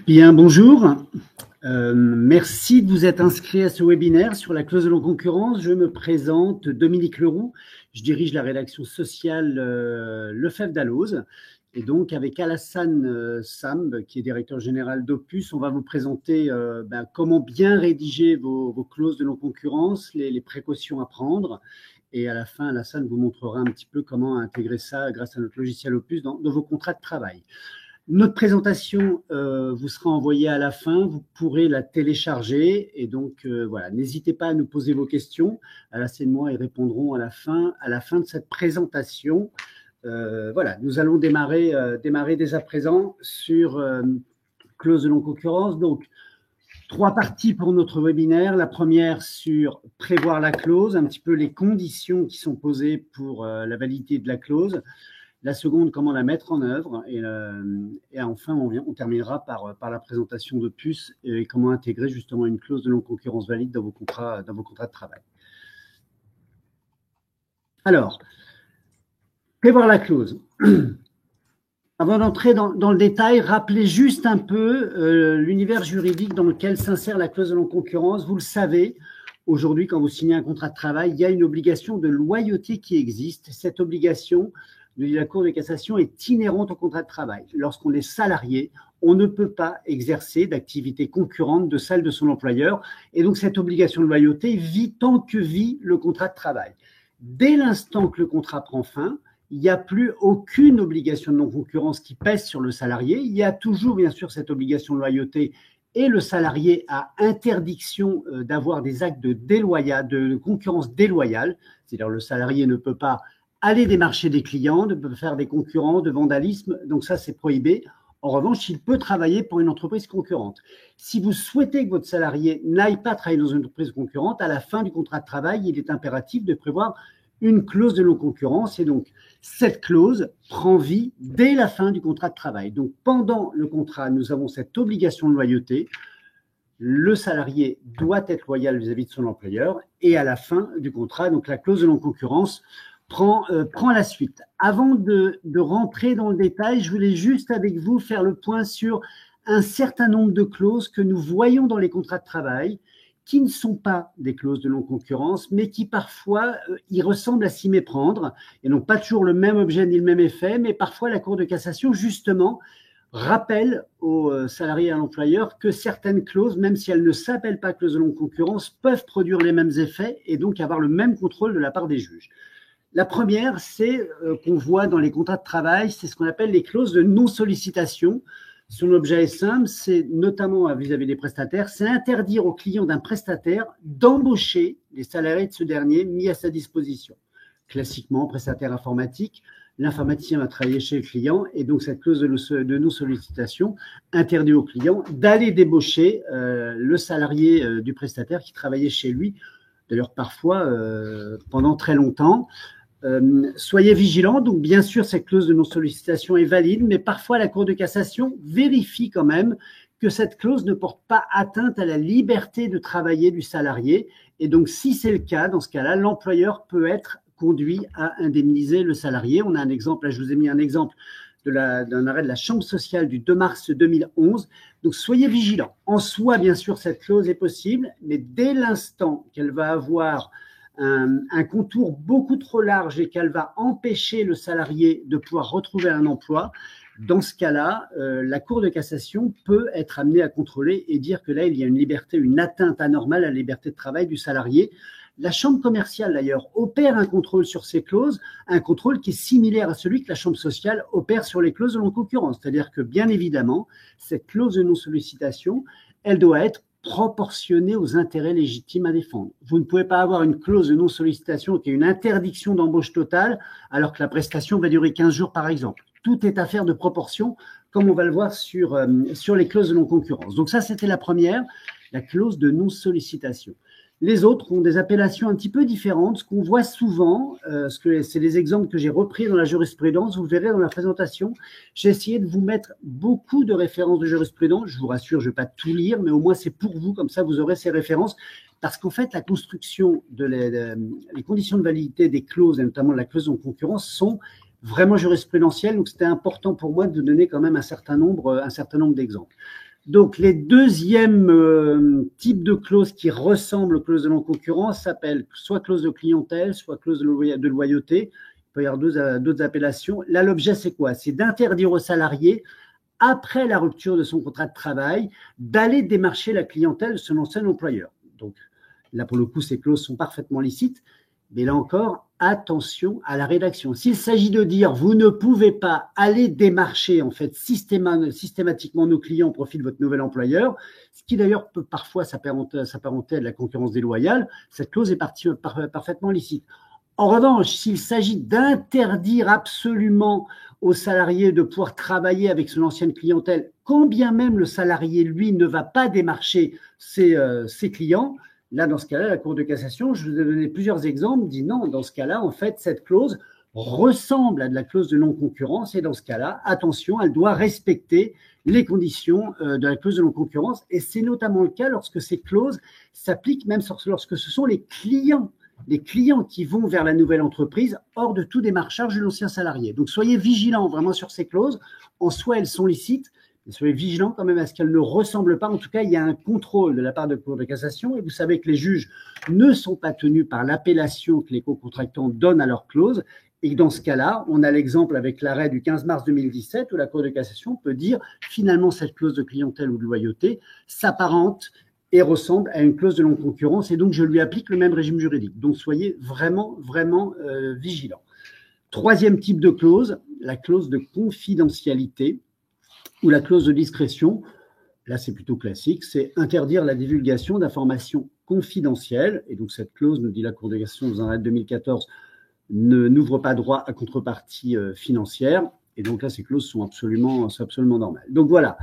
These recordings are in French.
Bien, bonjour. Merci de vous être inscrit à ce webinaire sur la clause de non-concurrence. Je me présente, Dominique Leroux. Je dirige la rédaction sociale Lefebvre Dalloz. Et donc, avec Alassane Samb, qui est directeur général d'Opus, on va vous présenter comment bien rédiger vos clauses de non-concurrence, les précautions à prendre. Et à la fin, Alassane vous montrera un petit peu comment intégrer ça grâce à notre logiciel Opus dans vos contrats de travail. Notre présentation vous sera envoyée à la fin, vous pourrez la télécharger et donc voilà, n'hésitez pas à nous poser vos questions. Alassane et moi y répondrons à la fin de cette présentation. Voilà, nous allons démarrer dès à présent sur clause de non-concurrence. Donc, 3 parties pour notre webinaire. La première sur prévoir la clause, un petit peu les conditions qui sont posées pour la validité de la clause. La seconde, comment la mettre en œuvre. Et enfin, on terminera par la présentation de PUS et comment intégrer justement une clause de non-concurrence valide dans vos contrats de travail. Alors, prévoir la clause. Avant d'entrer dans le détail, rappelez juste un peu l'univers juridique dans lequel s'insère la clause de non-concurrence. Vous le savez, aujourd'hui, quand vous signez un contrat de travail, il y a une obligation de loyauté qui existe. Cette obligation, nous dit la Cour de cassation, est inhérente au contrat de travail. Lorsqu'on est salarié, on ne peut pas exercer d'activité concurrente de celle de son employeur. Et donc, cette obligation de loyauté vit tant que vit le contrat de travail. Dès l'instant que le contrat prend fin, il n'y a plus aucune obligation de non-concurrence qui pèse sur le salarié. Il y a toujours, bien sûr, cette obligation de loyauté et le salarié a interdiction d'avoir des actes de concurrence déloyale. C'est-à-dire le salarié ne peut pas aller démarcher des clients, ne peut faire des concurrents, de vandalisme. Donc ça, c'est prohibé. En revanche, il peut travailler pour une entreprise concurrente. Si vous souhaitez que votre salarié n'aille pas travailler dans une entreprise concurrente, à la fin du contrat de travail, il est impératif de prévoir une clause de non-concurrence. Et donc, cette clause prend vie dès la fin du contrat de travail. Donc, pendant le contrat, nous avons cette obligation de loyauté. Le salarié doit être loyal vis-à-vis de son employeur. Et à la fin du contrat, donc la clause de non-concurrence prend la suite. Avant de rentrer dans le détail, je voulais juste avec vous faire le point sur un certain nombre de clauses que nous voyons dans les contrats de travail qui ne sont pas des clauses de non-concurrence, mais qui parfois y ressemblent à s'y méprendre et n'ont pas toujours le même objet ni le même effet, mais parfois la Cour de cassation, justement, rappelle aux salariés et à l'employeur que certaines clauses, même si elles ne s'appellent pas clauses de non-concurrence, peuvent produire les mêmes effets et donc avoir le même contrôle de la part des juges. La première, c'est qu'on voit dans les contrats de travail, c'est ce qu'on appelle les clauses de non-sollicitation. Son objet est simple, c'est notamment vis-à-vis des prestataires, c'est interdire aux clients d'un prestataire d'embaucher les salariés de ce dernier mis à sa disposition. Classiquement, prestataire informatique, l'informaticien va travailler chez le client et donc cette clause de non-sollicitation interdit au client d'aller débaucher le salarié du prestataire qui travaillait chez lui, d'ailleurs parfois pendant très longtemps. Soyez vigilants, donc bien sûr cette clause de non-sollicitation est valide, mais parfois la Cour de cassation vérifie quand même que cette clause ne porte pas atteinte à la liberté de travailler du salarié. Et donc si c'est le cas, dans ce cas-là, l'employeur peut être conduit à indemniser le salarié. On a un exemple, là je vous ai mis un exemple d'un arrêt de la Chambre sociale du 2 mars 2011. Donc soyez vigilants. En soi, bien sûr, cette clause est possible, mais dès l'instant qu'elle va avoir un contour beaucoup trop large et qu'elle va empêcher le salarié de pouvoir retrouver un emploi, dans ce cas-là, la Cour de cassation peut être amenée à contrôler et dire que là, il y a une atteinte anormale à la liberté de travail du salarié. La Chambre commerciale, d'ailleurs, opère un contrôle sur ces clauses, un contrôle qui est similaire à celui que la Chambre sociale opère sur les clauses de non-concurrence. C'est-à-dire que, bien évidemment, cette clause de non-sollicitation, elle doit être proportionnée aux intérêts légitimes à défendre. Vous ne pouvez pas avoir une clause de non-sollicitation qui est une interdiction d'embauche totale alors que la prestation va durer 15 jours par exemple. Tout est affaire de proportion, comme on va le voir sur les clauses de non-concurrence. Donc ça, c'était la première, la clause de non-sollicitation. Les autres ont des appellations un petit peu différentes. Ce qu'on voit souvent, c'est les exemples que j'ai repris dans la jurisprudence, vous le verrez dans la présentation. J'ai essayé de vous mettre beaucoup de références de jurisprudence. Je vous rassure, je ne vais pas tout lire, mais au moins c'est pour vous, comme ça vous aurez ces références. Parce qu'en fait, la construction les conditions de validité des clauses, et notamment de la clause en concurrence, sont vraiment jurisprudentielles. Donc c'était important pour moi de vous donner quand même un certain nombre d'exemples. Donc, les deuxièmes types de clauses qui ressemblent aux clauses de non-concurrence s'appellent soit clause de clientèle, soit clause de loyauté. Il peut y avoir d'autres appellations. Là, l'objet, c'est quoi? C'est d'interdire au salarié, après la rupture de son contrat de travail, d'aller démarcher la clientèle de son ancien employeur. Donc, là, pour le coup, ces clauses sont parfaitement licites. Mais là encore, attention à la rédaction. S'il s'agit de dire vous ne pouvez pas aller démarcher en fait systématiquement nos clients au profit de votre nouvel employeur, ce qui d'ailleurs peut parfois s'apparenter à de la concurrence déloyale, cette clause est parfaitement licite. En revanche, s'il s'agit d'interdire absolument aux salariés de pouvoir travailler avec son ancienne clientèle, quand bien même le salarié, lui, ne va pas démarcher ses clients, là, dans ce cas-là, la Cour de cassation, je vous ai donné plusieurs exemples, dit non, dans ce cas-là, en fait, cette clause ressemble à de la clause de non-concurrence et dans ce cas-là, attention, elle doit respecter les conditions de la clause de non-concurrence et c'est notamment le cas lorsque ces clauses s'appliquent même lorsque ce sont les clients qui vont vers la nouvelle entreprise hors de tout démarchage de l'ancien salarié. Donc, soyez vigilants vraiment sur ces clauses. En soi, elles sont licites. Soyez vigilants quand même à ce qu'elles ne ressemblent pas. En tout cas, il y a un contrôle de la part de la Cour de cassation et vous savez que les juges ne sont pas tenus par l'appellation que les co-contractants donnent à leurs clauses. Et dans ce cas-là, on a l'exemple avec l'arrêt du 15 mars 2017 où la Cour de cassation peut dire finalement cette clause de clientèle ou de loyauté s'apparente et ressemble à une clause de non-concurrence et donc je lui applique le même régime juridique. Donc soyez vraiment vigilants. Troisième type de clause, la clause de confidentialité ou la clause de discrétion, là c'est plutôt classique, c'est interdire la divulgation d'informations confidentielles. Et donc cette clause, nous dit la Cour de cassation dans un arrêt de 2014, n'ouvre pas droit à contrepartie financière. Et donc là, ces clauses sont absolument normales. Donc voilà,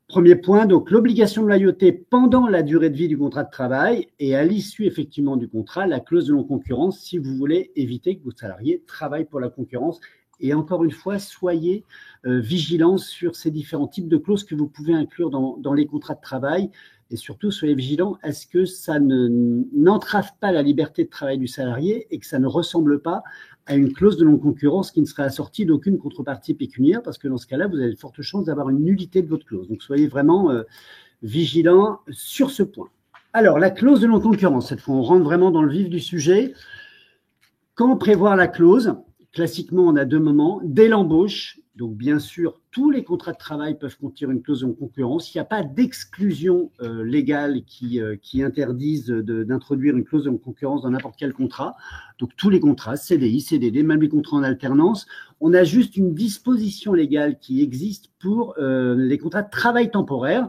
premier point, donc l'obligation de loyauté pendant la durée de vie du contrat de travail et à l'issue effectivement du contrat, la clause de non-concurrence si vous voulez éviter que vos salariés travaillent pour la concurrence. Et encore une fois, soyez vigilants sur ces différents types de clauses que vous pouvez inclure dans les contrats de travail. Et surtout, soyez vigilants à ce que ça n'entrave pas la liberté de travail du salarié et que ça ne ressemble pas à une clause de non-concurrence qui ne serait assortie d'aucune contrepartie pécuniaire, parce que dans ce cas-là, vous avez de fortes chances d'avoir une nullité de votre clause. Donc, soyez vraiment vigilants sur ce point. Alors, la clause de non-concurrence, cette fois, on rentre vraiment dans le vif du sujet. Quand prévoir la clause ? Classiquement, on a deux moments. Dès l'embauche, donc bien sûr, tous les contrats de travail peuvent contenir une clause de non-concurrence. Il n'y a pas d'exclusion légale qui interdise d'introduire une clause de non-concurrence dans n'importe quel contrat. Donc tous les contrats, CDI, CDD, même les contrats en alternance, on a juste une disposition légale qui existe pour les contrats de travail temporaire.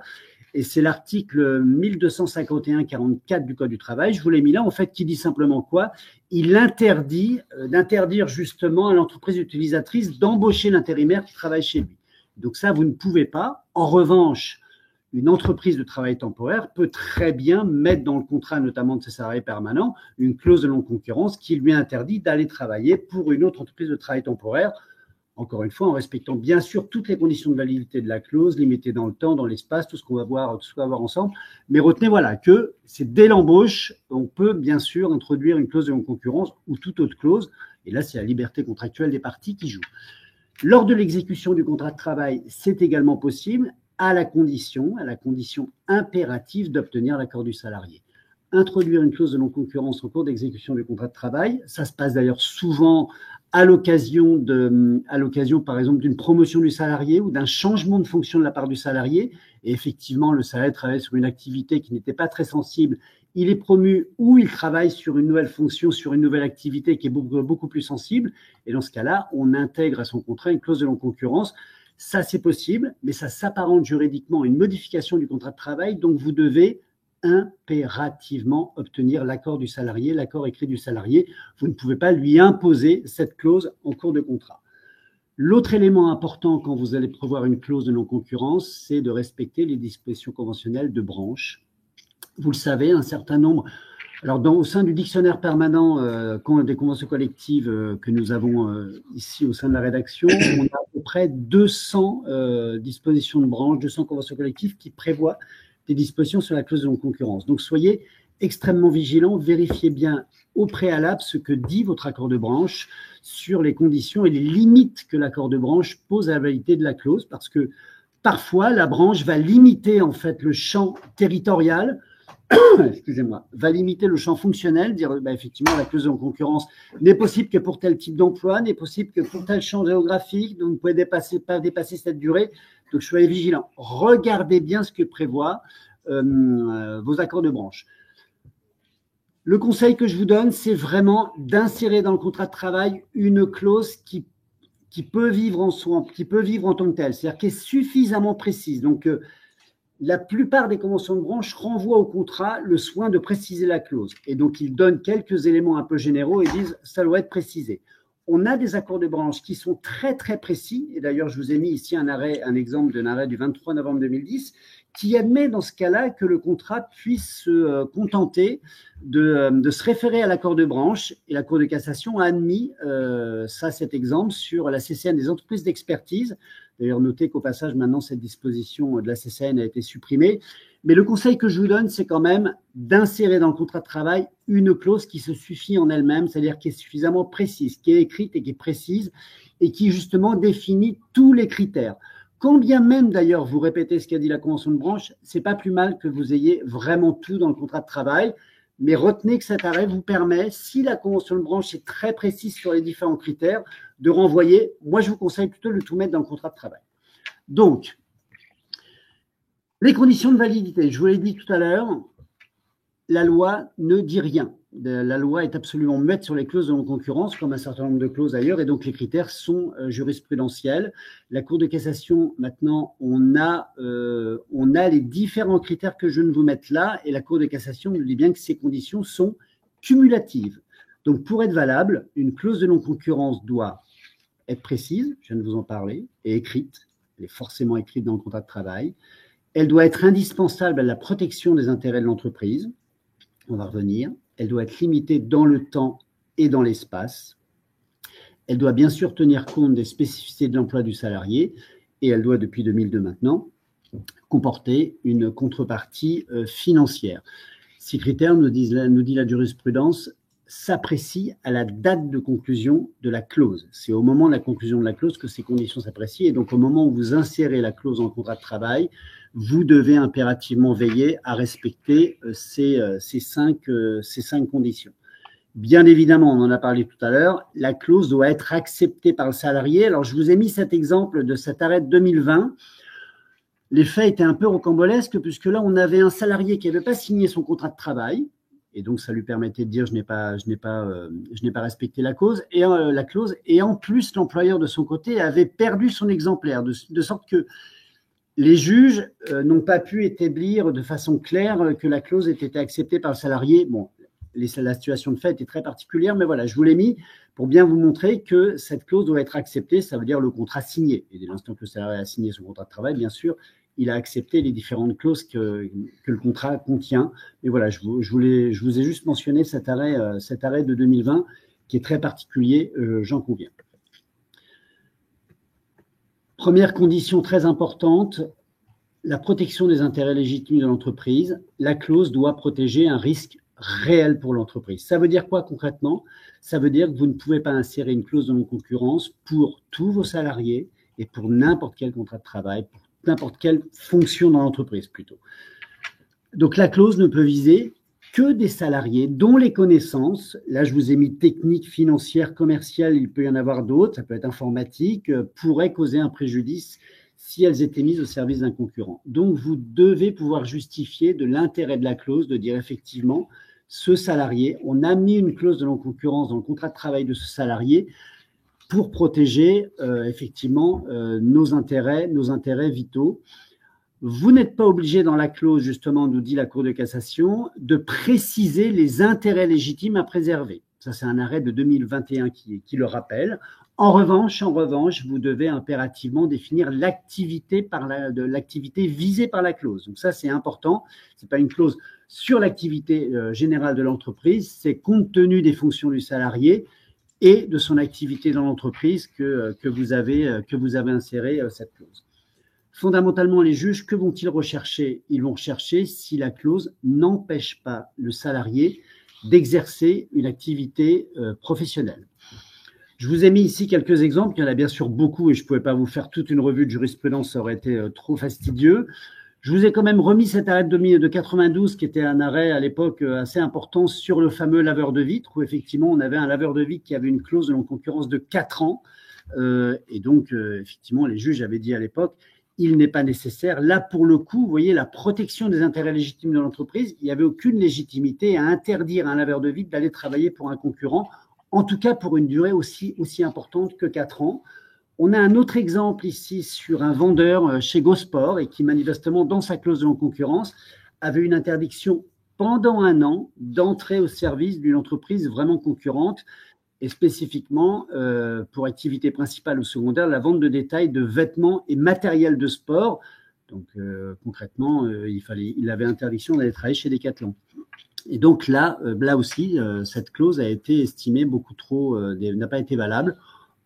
Et c'est l'article 1251-44 du Code du travail, je vous l'ai mis là, en fait, qui dit simplement quoi? Il interdit d'interdire justement à l'entreprise utilisatrice d'embaucher l'intérimaire qui travaille chez lui. Donc ça, vous ne pouvez pas. En revanche, une entreprise de travail temporaire peut très bien mettre dans le contrat, notamment de ses salariés permanents, une clause de non-concurrence qui lui interdit d'aller travailler pour une autre entreprise de travail temporaire. Encore une fois, en respectant bien sûr toutes les conditions de validité de la clause, limitées dans le temps, dans l'espace, tout ce qu'on va voir ensemble. Mais retenez voilà que c'est dès l'embauche, on peut bien sûr introduire une clause de non-concurrence ou toute autre clause. Et là, c'est la liberté contractuelle des parties qui joue. Lors de l'exécution du contrat de travail, c'est également possible à la condition impérative d'obtenir l'accord du salarié. Introduire une clause de non-concurrence en cours d'exécution du contrat de travail, ça se passe d'ailleurs souvent à l'occasion, par exemple, d'une promotion du salarié ou d'un changement de fonction de la part du salarié. Et effectivement, le salarié travaillait sur une activité qui n'était pas très sensible. Il est promu ou il travaille sur une nouvelle fonction, sur une nouvelle activité qui est beaucoup plus sensible. Et dans ce cas-là, on intègre à son contrat une clause de non-concurrence. Ça, c'est possible, mais ça s'apparente juridiquement à une modification du contrat de travail. Donc, vous devez impérativement obtenir l'accord du salarié, l'accord écrit du salarié. Vous ne pouvez pas lui imposer cette clause en cours de contrat. L'autre élément important quand vous allez prévoir une clause de non-concurrence, c'est de respecter les dispositions conventionnelles de branche. Vous le savez, un certain nombre... Alors, au sein du dictionnaire permanent des conventions collectives que nous avons ici au sein de la rédaction, on a à peu près 200 dispositions de branche, 200 conventions collectives qui prévoient des dispositions sur la clause de non-concurrence. Donc, soyez extrêmement vigilants, vérifiez bien au préalable ce que dit votre accord de branche sur les conditions et les limites que l'accord de branche pose à la validité de la clause, parce que parfois, la branche va limiter en fait le champ territorial, excusez-moi, va limiter le champ fonctionnel, dire effectivement la clause de non-concurrence n'est possible que pour tel type d'emploi, n'est possible que pour tel champ géographique, donc vous ne pouvez pas dépasser cette durée. Donc soyez vigilants. Regardez bien ce que prévoient vos accords de branche. Le conseil que je vous donne, c'est vraiment d'insérer dans le contrat de travail une clause qui peut vivre en soi, qui peut vivre en tant que telle, c'est-à-dire qui est suffisamment précise. Donc, la plupart des conventions de branche renvoient au contrat le soin de préciser la clause. Et donc, ils donnent quelques éléments un peu généraux et disent ça doit être précisé. On a des accords de branche qui sont très, très précis. Et d'ailleurs, je vous ai mis ici un exemple d'un arrêt du 23 novembre 2010 qui admet dans ce cas-là que le contrat puisse se contenter de se référer à l'accord de branche. Et la Cour de cassation a admis cet exemple sur la CCN des entreprises d'expertise. D'ailleurs, notez qu'au passage, maintenant, cette disposition de la CCN a été supprimée. Mais le conseil que je vous donne, c'est quand même d'insérer dans le contrat de travail une clause qui se suffit en elle-même, c'est-à-dire qui est suffisamment précise, qui est écrite et qui est précise et qui, justement, définit tous les critères. Quand bien même, d'ailleurs, vous répétez ce qu'a dit la convention de branche, c'est pas plus mal que vous ayez vraiment tout dans le contrat de travail. Mais retenez que cet arrêt vous permet, si la convention de branche est très précise sur les différents critères, de renvoyer. Moi, je vous conseille plutôt de le tout mettre dans le contrat de travail. Donc, les conditions de validité. Je vous l'ai dit tout à l'heure, la loi ne dit rien. La loi est absolument muette sur les clauses de non-concurrence, comme un certain nombre de clauses ailleurs, et donc les critères sont jurisprudentiels. La Cour de cassation, maintenant, on a les différents critères que je ne vous mette là, et la Cour de cassation nous dit bien que ces conditions sont cumulatives. Donc, pour être valable, une clause de non-concurrence doit être précise, je viens de vous en parler, et écrite. Elle est forcément écrite dans le contrat de travail. Elle doit être indispensable à la protection des intérêts de l'entreprise. On va revenir. Elle doit être limitée dans le temps et dans l'espace. Elle doit bien sûr tenir compte des spécificités de l'emploi du salarié et elle doit, depuis 2002 maintenant, comporter une contrepartie financière. Ces critères, nous dit la jurisprudence, s'apprécient à la date de conclusion de la clause. C'est au moment de la conclusion de la clause que ces conditions s'apprécient et donc au moment où vous insérez la clause dans le contrat de travail, vous devez impérativement veiller à respecter ces cinq conditions. Bien évidemment, on en a parlé tout à l'heure, la clause doit être acceptée par le salarié. Alors, je vous ai mis cet exemple de cet arrêt de 2020. Les faits étaient un peu rocambolesques puisque là, on avait un salarié qui n'avait pas signé son contrat de travail et donc ça lui permettait de dire je n'ai pas respecté la clause et en plus, l'employeur de son côté avait perdu son exemplaire de sorte que les juges n'ont pas pu établir de façon claire que la clause ait été acceptée par le salarié. Bon, la situation de fait est très particulière, mais voilà, je vous l'ai mis pour bien vous montrer que cette clause doit être acceptée, ça veut dire le contrat signé. Et dès l'instant que le salarié a signé son contrat de travail, bien sûr, il a accepté les différentes clauses que le contrat contient. Mais voilà, je vous ai juste mentionné cet arrêt de 2020 qui est très particulier, j'en conviens. Première condition très importante, la protection des intérêts légitimes de l'entreprise. La clause doit protéger un risque réel pour l'entreprise. Ça veut dire quoi concrètement? Ça veut dire que vous ne pouvez pas insérer une clause de non-concurrence pour tous vos salariés et pour n'importe quel contrat de travail, pour n'importe quelle fonction dans l'entreprise plutôt. Donc la clause ne peut viser que des salariés dont les connaissances, là je vous ai mis techniques, financières, commerciales, il peut y en avoir d'autres, ça peut être informatique, pourraient causer un préjudice si elles étaient mises au service d'un concurrent. Donc vous devez pouvoir justifier de l'intérêt de la clause, de dire effectivement, ce salarié, on a mis une clause de non-concurrence dans le contrat de travail de ce salarié pour protéger effectivement nos intérêts vitaux. Vous n'êtes pas obligé dans la clause, justement, nous dit la Cour de cassation, de préciser les intérêts légitimes à préserver. Ça, c'est un arrêt de 2021 qui le rappelle. En revanche, vous devez impérativement définir l'activité visée par la clause. Donc ça, c'est important. Ce n'est pas une clause sur l'activité générale de l'entreprise, c'est compte tenu des fonctions du salarié et de son activité dans l'entreprise que vous avez inséré cette clause. Fondamentalement, les juges, que vont-ils rechercher? Ils vont rechercher si la clause n'empêche pas le salarié d'exercer une activité professionnelle. Je vous ai mis ici quelques exemples, il y en a bien sûr beaucoup et je ne pouvais pas vous faire toute une revue de jurisprudence, ça aurait été trop fastidieux. Je vous ai quand même remis cet arrêt de 92 qui était un arrêt à l'époque assez important sur le fameux laveur de vitres où effectivement on avait un laveur de vitres qui avait une clause de non-concurrence de 4 ans et donc effectivement les juges avaient dit à l'époque il n'est pas nécessaire. Là pour le coup, vous voyez la protection des intérêts légitimes de l'entreprise, il n'y avait aucune légitimité à interdire à un laveur de vitres d'aller travailler pour un concurrent, en tout cas pour une durée aussi importante que 4 ans. On a un autre exemple ici sur un vendeur chez Gosport et qui manifestement, dans sa clause de non-concurrence, avait une interdiction pendant 1 an d'entrer au service d'une entreprise vraiment concurrente et spécifiquement pour activité principale ou secondaire, la vente de détail de vêtements et matériel de sport. Donc concrètement, il avait interdiction d'aller travailler chez Decathlon. Et donc là aussi, cette clause a été estimée beaucoup trop, n'a pas été valable.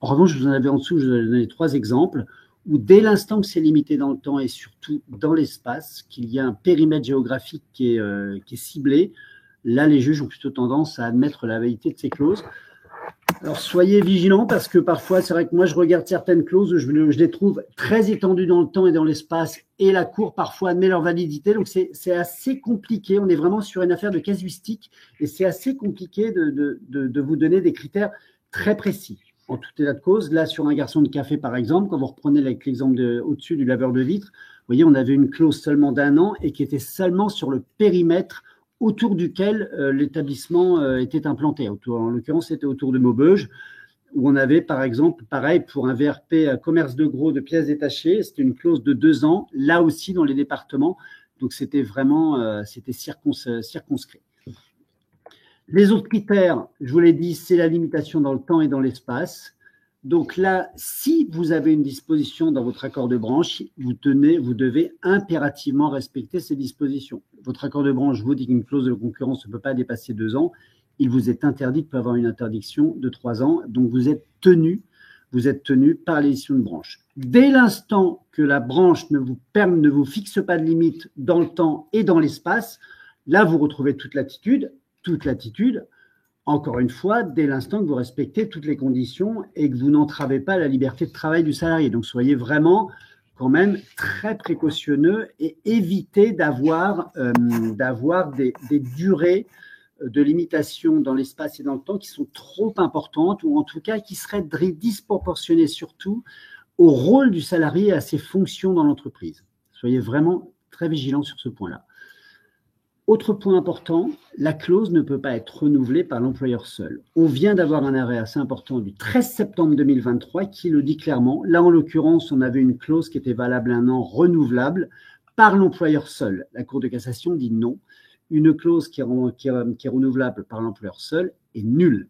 En revanche, je vous en avais en dessous, je vous ai donné 3 exemples où dès l'instant que c'est limité dans le temps et surtout dans l'espace, qu'il y a un périmètre géographique qui est ciblé, là, les juges ont plutôt tendance à admettre la validité de ces clauses. Alors, soyez vigilants parce que parfois, c'est vrai que moi, je regarde certaines clauses, je les trouve très étendues dans le temps et dans l'espace et la Cour parfois admet leur validité. Donc, c'est assez compliqué. On est vraiment sur une affaire de casuistique et c'est assez compliqué de vous donner des critères très précis. En tout état de cause, là, sur un garçon de café, par exemple, quand vous reprenez l'exemple au-dessus du laveur de vitres, vous voyez, on avait une clause seulement d'1 an et qui était seulement sur le périmètre autour duquel l'établissement était implanté. En l'occurrence, c'était autour de Maubeuge, où on avait, par exemple, pareil, pour un VRP commerce de gros de pièces détachées, c'était une clause de 2 ans, là aussi dans les départements. Donc, c'était vraiment circonscrit. Les autres critères, je vous l'ai dit, c'est la limitation dans le temps et dans l'espace. Donc là, si vous avez une disposition dans votre accord de branche, vous devez impérativement respecter ces dispositions. Votre accord de branche vous dit qu'une clause de concurrence ne peut pas dépasser 2 ans. Il vous est interdit de avoir une interdiction de 3 ans. Donc vous êtes tenu par les décisions de branche. Dès l'instant que la branche ne vous fixe pas de limite dans le temps et dans l'espace, là, vous retrouvez toute latitude, encore une fois, dès l'instant que vous respectez toutes les conditions et que vous n'entravez pas la liberté de travail du salarié. Donc, soyez vraiment quand même très précautionneux et évitez d'avoir des durées de limitation dans l'espace et dans le temps qui sont trop importantes ou en tout cas qui seraient disproportionnées surtout au rôle du salarié et à ses fonctions dans l'entreprise. Soyez vraiment très vigilants sur ce point-là. Autre point important, la clause ne peut pas être renouvelée par l'employeur seul. On vient d'avoir un arrêt assez important du 13 septembre 2023 qui le dit clairement. Là, en l'occurrence, on avait une clause qui était valable 1 an, renouvelable par l'employeur seul. La Cour de cassation dit non. Une clause qui est renouvelable par l'employeur seul est nulle.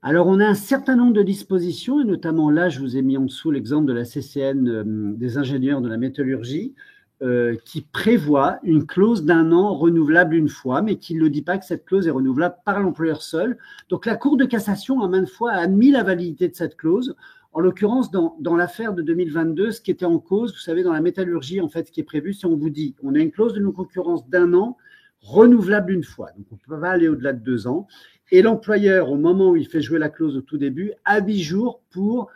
Alors, on a un certain nombre de dispositions, et notamment là, je vous ai mis en dessous l'exemple de la CCN des ingénieurs de la métallurgie, qui prévoit une clause d'1 an renouvelable une fois, mais qui ne le dit pas que cette clause est renouvelable par l'employeur seul. Donc la Cour de cassation a maintes fois admis la validité de cette clause. En l'occurrence, dans l'affaire de 2022, ce qui était en cause, vous savez, dans la métallurgie, en fait, ce qui est prévu, c'est on vous dit, on a une clause de non-concurrence d'1 an renouvelable une fois. Donc on ne peut pas aller au-delà de 2 ans. Et l'employeur, au moment où il fait jouer la clause au tout début, a 8 jours pour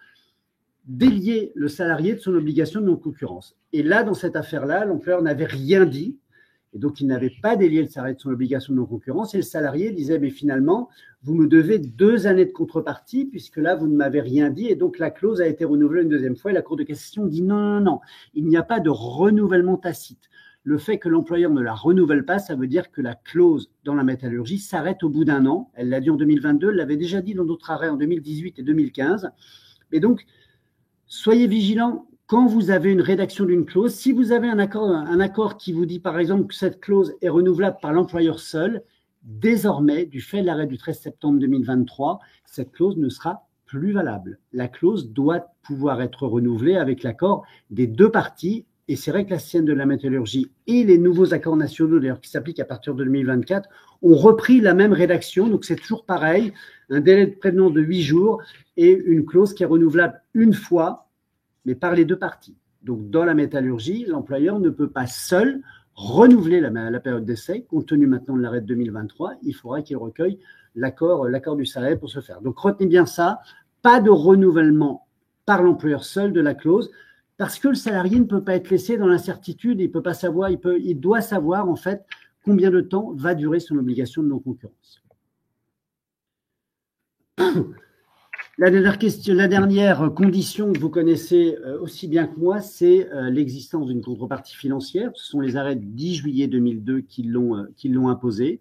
délier le salarié de son obligation de non-concurrence. Et là, dans cette affaire-là, l'employeur n'avait rien dit, et donc il n'avait pas délié le salarié de son obligation de non-concurrence, et le salarié disait, mais finalement, vous me devez 2 années de contrepartie, puisque là, vous ne m'avez rien dit, et donc la clause a été renouvelée une deuxième fois, et la Cour de cassation dit non, il n'y a pas de renouvellement tacite. Le fait que l'employeur ne la renouvelle pas, ça veut dire que la clause dans la métallurgie s'arrête au bout d'1 an. Elle l'a dit en 2022, elle l'avait déjà dit dans d'autres arrêts en 2018 et 2015. Et donc, soyez vigilants quand vous avez une rédaction d'une clause. Si vous avez un accord qui vous dit, par exemple, que cette clause est renouvelable par l'employeur seul, désormais, du fait de l'arrêt du 13 septembre 2023, cette clause ne sera plus valable. La clause doit pouvoir être renouvelée avec l'accord des 2 parties. Et c'est vrai que la CCN de la métallurgie et les nouveaux accords nationaux, d'ailleurs, qui s'appliquent à partir de 2024, ont repris la même rédaction. Donc, c'est toujours pareil, un délai de prévenance de 8 jours et une clause qui est renouvelable une fois, mais par les 2 parties. Donc, dans la métallurgie, l'employeur ne peut pas seul renouveler la période d'essai. Compte tenu maintenant de l'arrêt de 2023, il faudra qu'il recueille l'accord du salarié pour se faire. Donc, retenez bien ça, pas de renouvellement par l'employeur seul de la clause, parce que le salarié ne peut pas être laissé dans l'incertitude, il peut pas savoir, il doit savoir en fait combien de temps va durer son obligation de non-concurrence. La dernière condition que vous connaissez aussi bien que moi, c'est l'existence d'une contrepartie financière. Ce sont les arrêts du 10 juillet 2002 qui l'ont imposé.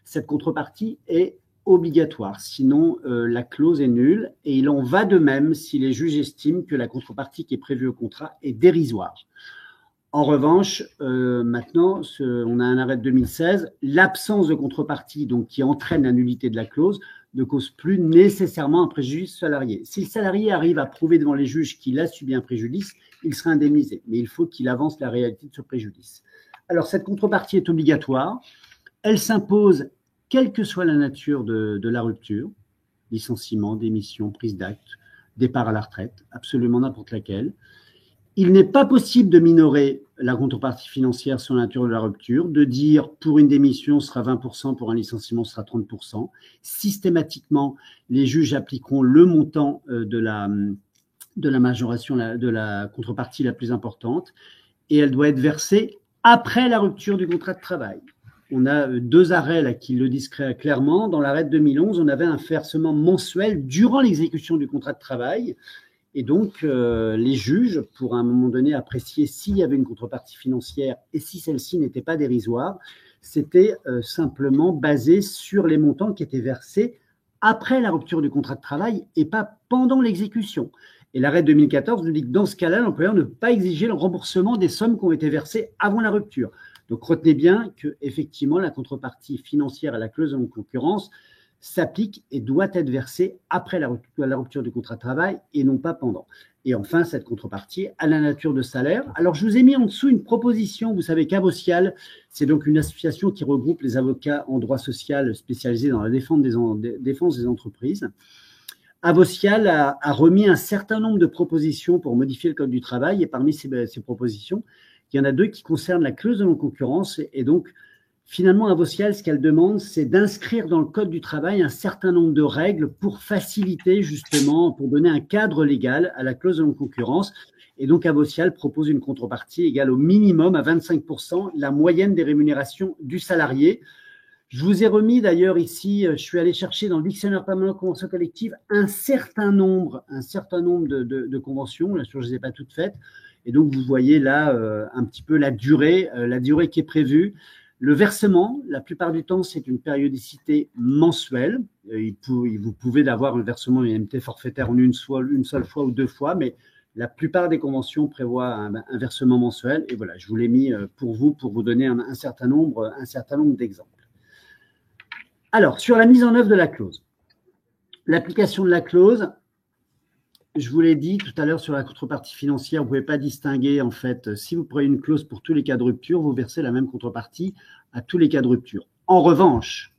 Cette contrepartie est obligatoire, sinon la clause est nulle, et il en va de même si les juges estiment que la contrepartie qui est prévue au contrat est dérisoire. En revanche, maintenant, on a un arrêt de 2016, l'absence de contrepartie donc, qui entraîne la nullité de la clause ne cause plus nécessairement un préjudice salarié. Si le salarié arrive à prouver devant les juges qu'il a subi un préjudice, il sera indemnisé, mais il faut qu'il avance la réalité de ce préjudice. Alors, cette contrepartie est obligatoire, elle s'impose quelle que soit la nature de la rupture, licenciement, démission, prise d'acte, départ à la retraite, absolument n'importe laquelle. Il n'est pas possible de minorer la contrepartie financière sur la nature de la rupture, de dire pour une démission ce sera 20%, pour un licenciement ce sera 30%. Systématiquement, les juges appliqueront le montant de la majoration, de la contrepartie la plus importante, et elle doit être versée après la rupture du contrat de travail. On a deux arrêts là, qui le disent clairement. Dans l'arrêt de 2011, on avait un versement mensuel durant l'exécution du contrat de travail. Et donc, les juges, pour à un moment donné apprécier s'il y avait une contrepartie financière et si celle-ci n'était pas dérisoire, c'était simplement basé sur les montants qui étaient versés après la rupture du contrat de travail et pas pendant l'exécution. Et l'arrêt de 2014 nous dit que dans ce cas-là, l'employeur ne peut pas exiger le remboursement des sommes qui ont été versées avant la rupture. Donc, retenez bien qu'effectivement, la contrepartie financière à la clause de non-concurrence s'applique et doit être versée après la rupture du contrat de travail et non pas pendant. Et enfin, cette contrepartie a la nature de salaire. Alors, je vous ai mis en dessous une proposition. Vous savez qu'Avocial, c'est donc une association qui regroupe les avocats en droit social spécialisés dans la défense des entreprises. Avocial a remis un certain nombre de propositions pour modifier le Code du travail et parmi ces propositions, il y en a deux qui concernent la clause de non-concurrence et donc, finalement, Avocial, ce qu'elle demande, c'est d'inscrire dans le Code du travail un certain nombre de règles pour faciliter justement, pour donner un cadre légal à la clause de non-concurrence. Et donc, Avocial propose une contrepartie égale au minimum à 25% la moyenne des rémunérations du salarié. Je vous ai remis d'ailleurs ici, je suis allé chercher dans le dictionnaire permanent de convention collective un certain nombre de conventions. Bien sûr, je ne les ai pas toutes faites. Et donc, vous voyez là un petit peu la durée qui est prévue. Le versement, la plupart du temps, c'est une périodicité mensuelle. Vous pouvez avoir un versement indemnité forfaitaire en une seule fois ou deux fois, mais la plupart des conventions prévoient un versement mensuel. Et voilà, je vous l'ai mis pour vous donner un certain nombre d'exemples. Alors, sur la mise en œuvre de la clause. L'application de la clause, je vous l'ai dit tout à l'heure sur la contrepartie financière, vous ne pouvez pas distinguer, en fait, si vous prenez une clause pour tous les cas de rupture, vous versez la même contrepartie à tous les cas de rupture. En revanche,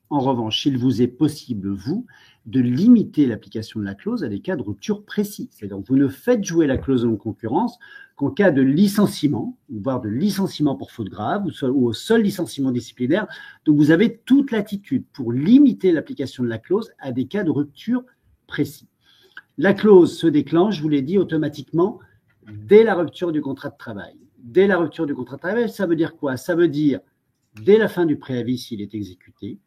il vous est possible, vous, de limiter l'application de la clause à des cas de rupture précis. C'est-à-dire que vous ne faites jouer la clause de non-concurrence qu'en cas de licenciement, voire de licenciement pour faute grave, ou au seul licenciement disciplinaire. Donc, vous avez toute latitude pour limiter l'application de la clause à des cas de rupture précis. La clause se déclenche, je vous l'ai dit, automatiquement dès la rupture du contrat de travail. Dès la rupture du contrat de travail, ça veut dire quoi? Ça veut dire dès la fin du préavis s'il est exécuté,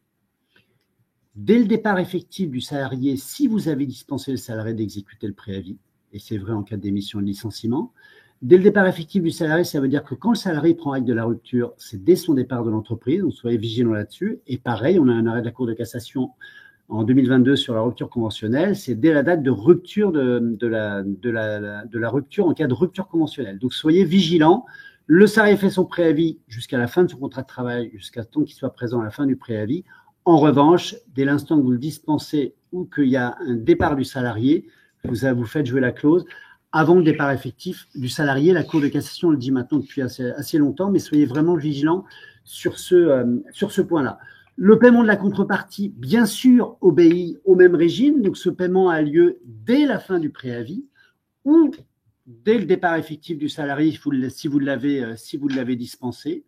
dès le départ effectif du salarié si vous avez dispensé le salarié d'exécuter le préavis, et c'est vrai en cas de démission et de licenciement. Dès le départ effectif du salarié, ça veut dire que quand le salarié prend acte de la rupture, c'est dès son départ de l'entreprise, donc soyez vigilants là-dessus. Et pareil, on a un arrêt de la Cour de cassation en 2022 sur la rupture conventionnelle, c'est dès la date de rupture de la rupture en cas de rupture conventionnelle. Donc, soyez vigilants. Le salarié fait son préavis jusqu'à la fin de son contrat de travail, jusqu'à temps qu'il soit présent à la fin du préavis. En revanche, dès l'instant que vous le dispensez ou qu'il y a un départ du salarié, vous faites jouer la clause avant le départ effectif du salarié. La Cour de cassation le dit maintenant depuis assez longtemps, mais soyez vraiment vigilants sur ce point-là. Le paiement de la contrepartie, bien sûr, obéit au même régime. Donc, ce paiement a lieu dès la fin du préavis ou dès le départ effectif du salarié si vous l'avez dispensé.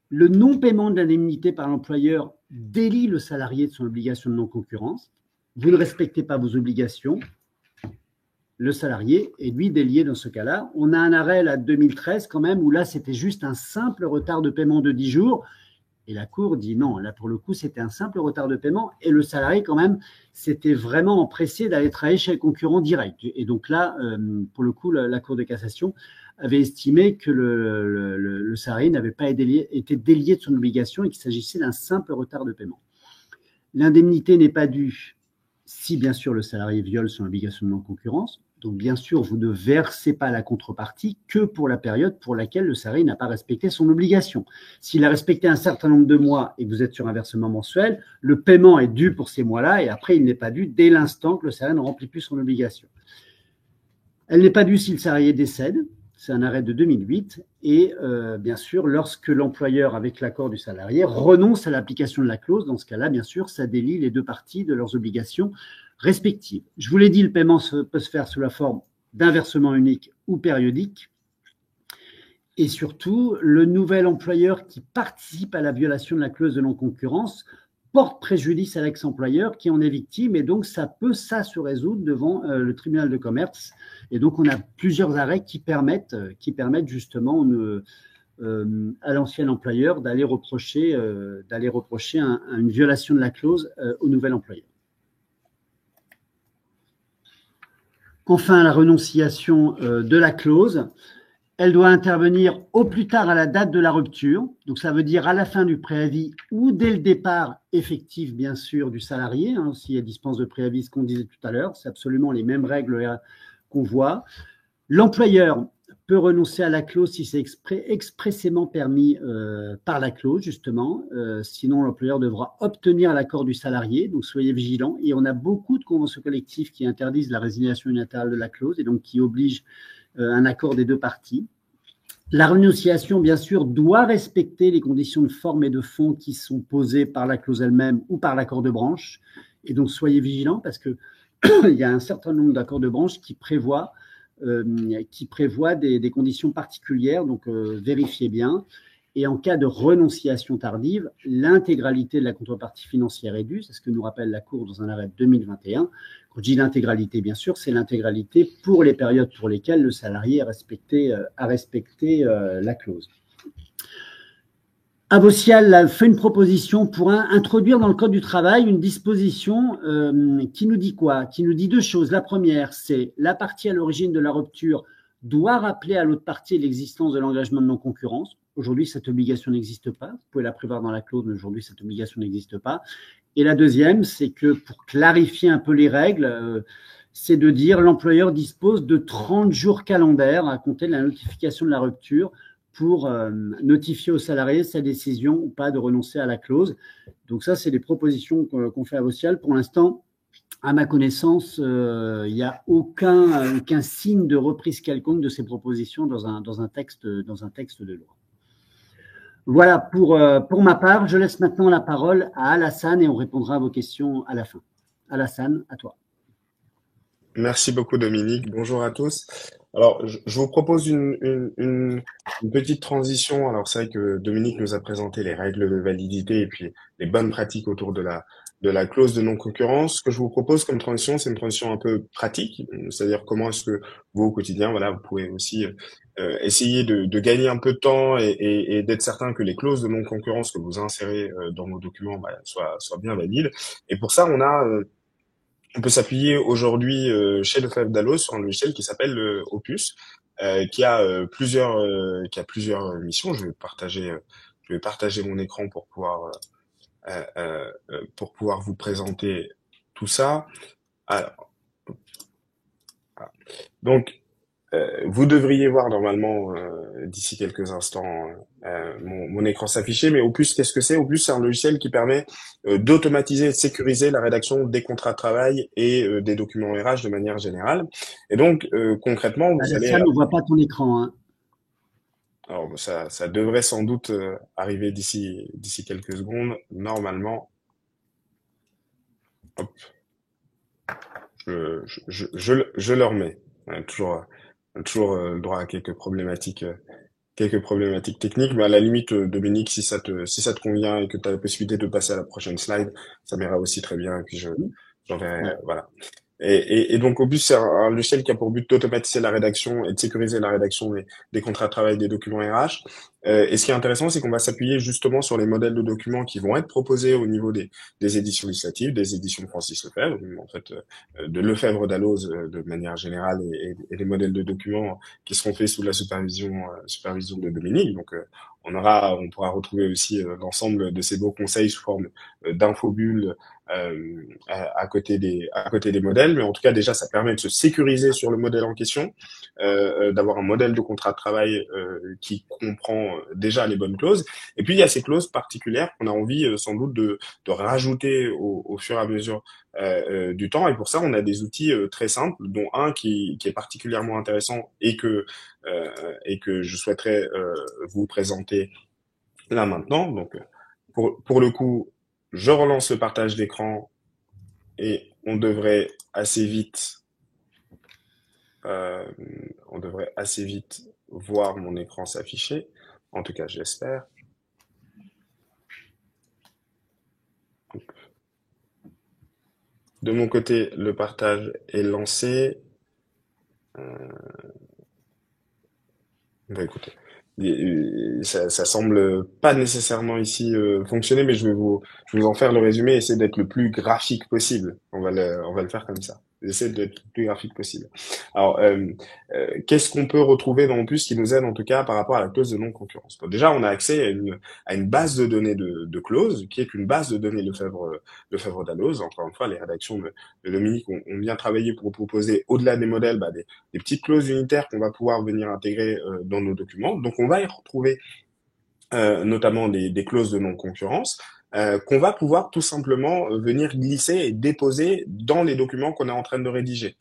Le non-paiement de l'indemnité par l'employeur délie le salarié de son obligation de non-concurrence. Vous ne respectez pas vos obligations, le salarié est lui délié dans ce cas-là. On a un arrêt là de 2013 quand même, où là c'était juste un simple retard de paiement de 10 jours. Et la Cour dit non, là pour le coup c'était un simple retard de paiement et le salarié quand même s'était vraiment empressé d'aller travailler chez le concurrent direct. Et donc là, pour le coup, la Cour de cassation avait estimé que le salarié n'avait pas été délié de son obligation et qu'il s'agissait d'un simple retard de paiement. L'indemnité n'est pas due si bien sûr le salarié viole son obligation de non-concurrence. Donc bien sûr, vous ne versez pas la contrepartie que pour la période pour laquelle le salarié n'a pas respecté son obligation. S'il a respecté un certain nombre de mois et que vous êtes sur un versement mensuel, le paiement est dû pour ces mois-là et après il n'est pas dû dès l'instant que le salarié ne remplit plus son obligation. Elle n'est pas due si le salarié décède. C'est un arrêt de 2008 et bien sûr, lorsque l'employeur, avec l'accord du salarié, renonce à l'application de la clause, dans ce cas-là, bien sûr, ça délie les deux parties de leurs obligations respectives. Je vous l'ai dit, le paiement peut se faire sous la forme d'un versement unique ou périodique. Et surtout, le nouvel employeur qui participe à la violation de la clause de non-concurrence porte préjudice à l'ex-employeur qui en est victime et donc ça peut se résoudre devant le tribunal de commerce. Et donc on a plusieurs arrêts qui permettent justement à l'ancien employeur d'aller reprocher une violation de la clause au nouvel employeur. Enfin, la renonciation de la clause. Elle doit intervenir au plus tard à la date de la rupture. Donc, ça veut dire à la fin du préavis ou dès le départ effectif, bien sûr, du salarié. S'il y a dispense de préavis, ce qu'on disait tout à l'heure, c'est absolument les mêmes règles qu'on voit. L'employeur peut renoncer à la clause si c'est expressément permis par la clause, justement. Sinon, l'employeur devra obtenir l'accord du salarié. Donc, soyez vigilants. Et on a beaucoup de conventions collectives qui interdisent la résiliation unilatérale de la clause et donc qui obligent un accord des deux parties. La renonciation, bien sûr, doit respecter les conditions de forme et de fond qui sont posées par la clause elle-même ou par l'accord de branche. Et donc, soyez vigilants parce qu'il y a un certain nombre d'accords de branche qui prévoient des conditions particulières. Donc, vérifiez bien. Et en cas de renonciation tardive, l'intégralité de la contrepartie financière est due. C'est ce que nous rappelle la Cour dans un arrêt de 2021. Quand je dis l'intégralité, bien sûr, c'est l'intégralité pour les périodes pour lesquelles le salarié a respecté la clause. Avocial fait une proposition pour introduire dans le Code du travail une disposition qui nous dit quoi? Qui nous dit deux choses. La première, c'est la partie à l'origine de la rupture doit rappeler à l'autre partie l'existence de l'engagement de non-concurrence. Aujourd'hui, cette obligation n'existe pas. Vous pouvez la prévoir dans la clause, mais aujourd'hui, cette obligation n'existe pas. Et la deuxième, c'est que pour clarifier un peu les règles, c'est de dire l'employeur dispose de 30 jours calendaires à compter de la notification de la rupture pour notifier au salarié sa décision ou pas de renoncer à la clause. Donc ça, c'est des propositions qu'on fait à Avocial. Pour l'instant, à ma connaissance, il n'y a aucun signe de reprise quelconque de ces propositions dans un texte de loi. Voilà pour ma part. Je laisse maintenant la parole à Alassane et on répondra à vos questions à la fin. Alassane, à toi. Merci beaucoup, Dominique. Bonjour à tous. Alors, je vous propose une petite transition. Alors, c'est vrai que Dominique nous a présenté les règles de validité et puis les bonnes pratiques autour de la clause de non-concurrence. Ce que je vous propose comme transition, c'est une transition un peu pratique, c'est-à-dire comment est-ce que vous, au quotidien, voilà, vous pouvez aussi essayer de gagner un peu de temps et d'être certain que les clauses de non-concurrence que vous insérez dans vos documents soient bien valides. Et pour ça, on peut s'appuyer aujourd'hui chez Lefebvre Dallos sur un logiciel qui s'appelle Opus, qui a plusieurs missions. Je vais partager mon écran pour pouvoir vous présenter tout ça. Alors, voilà. Donc, vous devriez voir normalement d'ici quelques instants mon écran s'afficher, mais Opus, qu'est-ce que c'est? Opus, c'est un logiciel qui permet d'automatiser et de sécuriser la rédaction des contrats de travail et des documents RH de manière générale. Et donc, concrètement, vous allez... Ça ne voit pas ton écran. Hein. Alors, ça devrait sans doute arriver d'ici quelques secondes. Normalement, hop, je le remets. Toujours le droit à quelques problématiques quelques problématiques techniques, mais à la limite, Dominique, si ça te convient et que tu as la possibilité de passer à la prochaine slide, ça m'ira aussi très bien, et puis j'enverrai, Ouais. voilà. Et donc, au but, c'est un logiciel qui a pour but d'automatiser la rédaction et de sécuriser la rédaction des contrats de travail, des documents RH. Et ce qui est intéressant, c'est qu'on va s'appuyer justement sur les modèles de documents qui vont être proposés au niveau des éditions législatives, des éditions Francis Lefebvre, en fait, de Lefebvre Dalloz de manière générale, et les modèles de documents qui seront faits sous la supervision de Dominique. Donc, on pourra retrouver aussi l'ensemble de ces beaux conseils sous forme d'infobules à côté des modèles, mais en tout cas déjà ça permet de se sécuriser sur le modèle en question, d'avoir un modèle de contrat de travail qui comprend déjà les bonnes clauses. Et puis il y a ces clauses particulières qu'on a envie sans doute de rajouter au fur et à mesure du temps. Et pour ça, on a des outils très simples, dont un qui est particulièrement intéressant et que je souhaiterais vous présenter là maintenant. Donc pour le coup, je relance le partage d'écran et euh, on devrait assez vite voir mon écran s'afficher. En tout cas, j'espère. De mon côté, le partage est lancé. Bah écoutez, ça semble pas nécessairement ici fonctionner, mais je vais vous en faire le résumé et essayer d'être le plus graphique possible. On va le faire comme ça. J'essaie d'être le plus graphique possible. Alors, qu'est-ce qu'on peut retrouver dans Opus qui nous aide en tout cas par rapport à la clause de non-concurrence? Bon, déjà, on a accès à une base de données de clauses, qui est une base de données Lefebvre Dalloz. Encore une fois, les rédactions de Dominique ont bien travaillé pour proposer, au-delà des modèles, des petites clauses unitaires qu'on va pouvoir venir intégrer dans nos documents. Donc on va y retrouver notamment des clauses de non-concurrence qu'on va pouvoir tout simplement venir glisser et déposer dans les documents qu'on est en train de rédiger.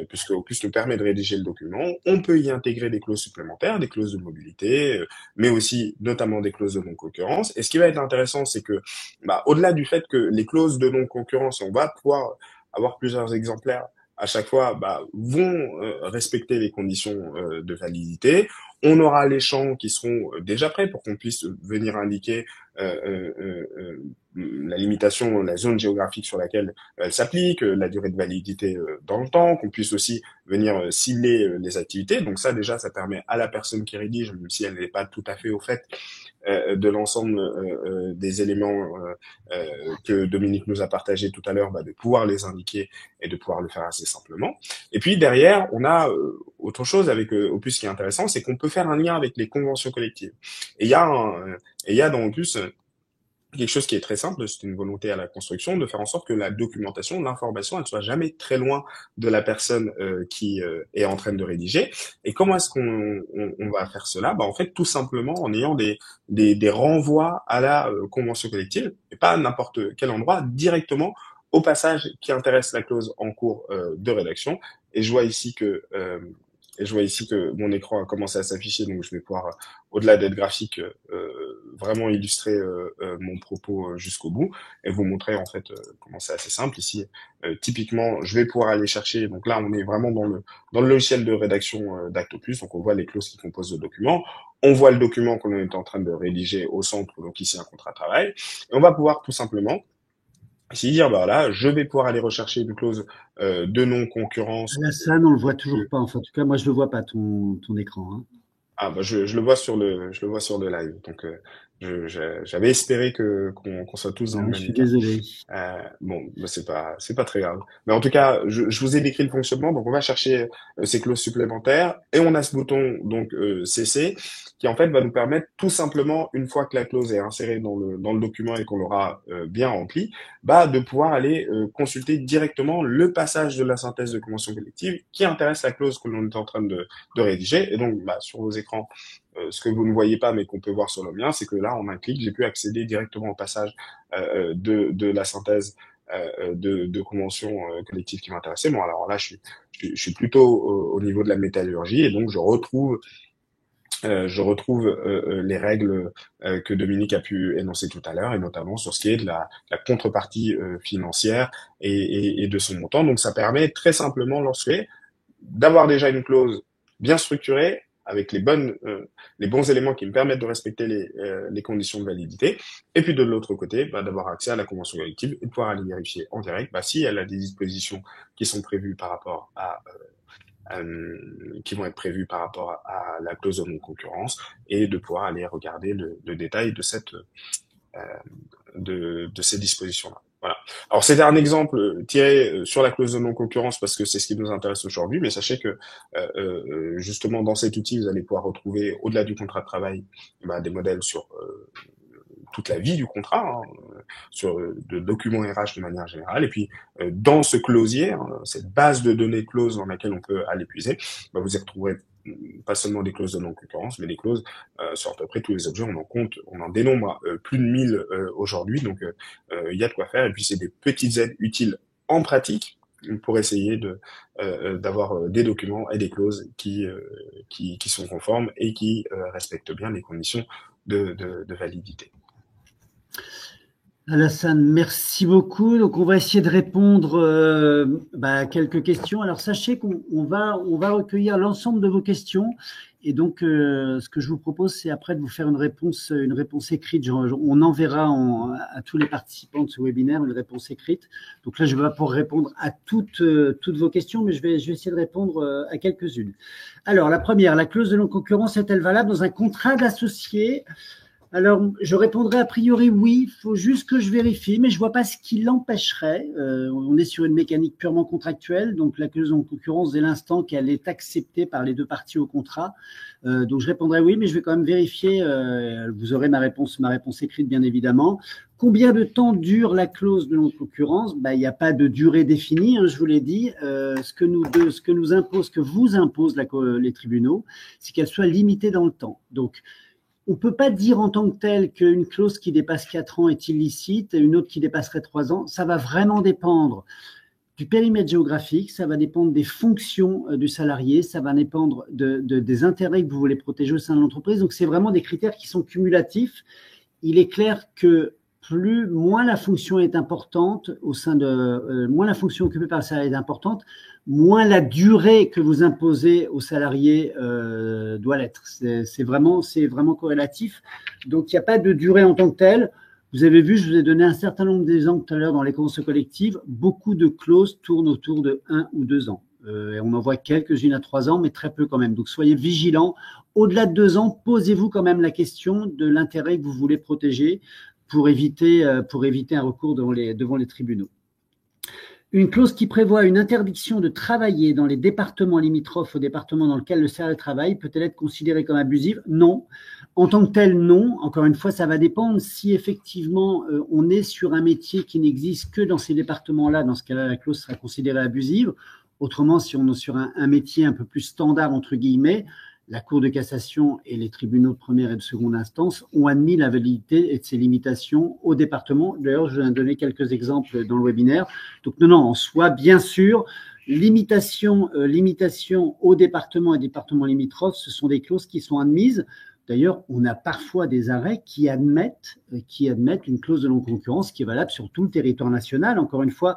Puisque Opus nous permet de rédiger le document, on peut y intégrer des clauses supplémentaires, des clauses de mobilité, mais aussi notamment des clauses de non-concurrence. Et ce qui va être intéressant, c'est que, au-delà du fait que les clauses de non-concurrence, on va pouvoir avoir plusieurs exemplaires à chaque fois, vont respecter les conditions de validité. On aura les champs qui seront déjà prêts pour qu'on puisse venir indiquer la limitation, la zone géographique sur laquelle elle s'applique, la durée de validité dans le temps, qu'on puisse aussi venir cibler les activités. Donc ça, déjà, ça permet à la personne qui rédige, même si elle n'est pas tout à fait au fait de l'ensemble des éléments que Dominique nous a partagés tout à l'heure, de pouvoir les indiquer et de pouvoir le faire assez simplement. Et puis derrière, on a autre chose avec Opus qui est intéressant, c'est qu'on peut faire un lien avec les conventions collectives. Et il y a dans Opus quelque chose qui est très simple, c'est une volonté à la construction de faire en sorte que la documentation, l'information, elle soit jamais très loin de la personne qui est en train de rédiger. Et comment est-ce qu'on va faire cela? En fait, tout simplement en ayant des renvois à la convention collective, et pas à n'importe quel endroit, directement au passage qui intéresse la clause en cours de rédaction. Et je vois ici que mon écran a commencé à s'afficher, donc je vais pouvoir, au-delà d'être graphique, vraiment illustrer mon propos jusqu'au bout et vous montrer en fait comment c'est assez simple. Ici, typiquement, je vais pouvoir aller chercher. Donc là, on est vraiment dans le logiciel de rédaction d'Actopus. Donc on voit les clauses qui composent le document. On voit le document qu'on est en train de rédiger au centre, donc ici un contrat de travail. Et on va pouvoir tout simplement ici dire, là, je vais pouvoir aller rechercher une clause de non-concurrence. Alassane, on le voit toujours pas. Enfin, en tout cas, moi, je le vois pas ton écran. Hein. Ah je le vois je le vois sur le live. Donc j'avais espéré qu'on soit tous dans le Ouais, je même suis cas. désolé. Bon, c'est pas très grave. Mais en tout cas, je vous ai décrit le fonctionnement. Donc on va chercher ces clauses supplémentaires et on a ce bouton donc CC qui en fait va nous permettre tout simplement une fois que la clause est insérée dans le document et qu'on l'aura bien rempli, de pouvoir aller consulter directement le passage de la synthèse de convention collective qui intéresse la clause que l'on est en train de rédiger. Et donc sur vos écrans, ce que vous ne voyez pas mais qu'on peut voir sur le mien, c'est que là en un clic, j'ai pu accéder directement au passage de la synthèse de conventions collectives qui m'intéressaient. Bon, alors là, je suis plutôt au niveau de la métallurgie et donc je retrouve les règles que Dominique a pu énoncer tout à l'heure, et notamment sur ce qui est de la contrepartie financière et de son montant. Donc ça permet très simplement, lorsque d'avoir déjà une clause bien structurée, avec les bons éléments qui me permettent de respecter les conditions de validité. Et puis de l'autre côté, d'avoir accès à la convention collective et de pouvoir aller vérifier en direct si elle a des dispositions qui sont prévues par rapport à qui vont être prévues par rapport à la clause de non-concurrence, et de pouvoir aller regarder le détail de ces dispositions-là. Voilà. Alors c'était un exemple tiré sur la clause de non-concurrence parce que c'est ce qui nous intéresse aujourd'hui, mais sachez que justement dans cet outil, vous allez pouvoir retrouver, au-delà du contrat de travail, des modèles sur toute la vie du contrat, sur de documents RH de manière générale. Et puis, dans ce clausier, cette base de données clauses dans laquelle on peut aller puiser, vous y retrouverez pas seulement des clauses de non-concurrence, mais des clauses sur à peu près tous les objets. On en dénombre plus de 1000 aujourd'hui, donc il y a de quoi faire. Et puis, c'est des petites aides utiles en pratique pour essayer d'avoir des documents et des clauses qui sont conformes et qui respectent bien les conditions de validité. Alassane, merci beaucoup. Donc, on va essayer de répondre à quelques questions. Alors, sachez qu'on va recueillir l'ensemble de vos questions. Et donc, ce que je vous propose, c'est après de vous faire une réponse écrite. On enverra à tous les participants de ce webinaire une réponse écrite. Donc là, je ne vais pas pouvoir répondre à toutes vos questions, mais je vais essayer de répondre à quelques-unes. Alors, la première, la clause de non-concurrence est-elle valable dans un contrat d'associé ? Alors, je répondrai a priori oui, il faut juste que je vérifie, mais je ne vois pas ce qui l'empêcherait. On est sur une mécanique purement contractuelle, donc la clause en concurrence dès l'instant qu'elle est acceptée par les deux parties au contrat. Donc, je répondrai oui, mais je vais quand même vérifier. Vous aurez ma réponse écrite, bien évidemment. Combien de temps dure la clause de non-concurrence ? Il n'y a pas de durée définie, je vous l'ai dit. Ce que vous imposent les tribunaux, c'est qu'elle soit limitée dans le temps. Donc, on ne peut pas dire en tant que tel qu'une clause qui dépasse 4 ans est illicite et une autre qui dépasserait 3 ans. Ça va vraiment dépendre du périmètre géographique, ça va dépendre des fonctions du salarié, ça va dépendre des intérêts que vous voulez protéger au sein de l'entreprise. Donc, c'est vraiment des critères qui sont cumulatifs. Il est clair que moins la fonction est importante moins la fonction occupée par le salarié est importante, moins la durée que vous imposez aux salariés doit l'être. C'est vraiment corrélatif. Donc, il n'y a pas de durée en tant que telle. Vous avez vu, je vous ai donné un certain nombre d'exemples tout à l'heure dans les conventions collectives. Beaucoup de clauses tournent autour de 1 ou 2 ans. Et on en voit quelques-unes à 3 ans, mais très peu quand même. Donc, soyez vigilants. Au-delà de 2 ans, posez-vous quand même la question de l'intérêt que vous voulez protéger pour éviter un recours devant les tribunaux. Une clause qui prévoit une interdiction de travailler dans les départements limitrophes au département dans lequel le salarié travaille peut-elle être considérée comme abusive ? Non. En tant que telle, non. Encore une fois, ça va dépendre si effectivement on est sur un métier qui n'existe que dans ces départements-là. Dans ce cas-là, la clause sera considérée abusive. Autrement, si on est sur un métier un peu plus standard, entre guillemets, la Cour de cassation et les tribunaux de première et de seconde instance ont admis la validité et de ces limitations au département. D'ailleurs, je vais donner quelques exemples dans le webinaire. Donc, non, en soi, bien sûr, limitation au département et département limitrophes, ce sont des clauses qui sont admises. D'ailleurs, on a parfois des arrêts qui admettent une clause de non-concurrence qui est valable sur tout le territoire national. Encore une fois,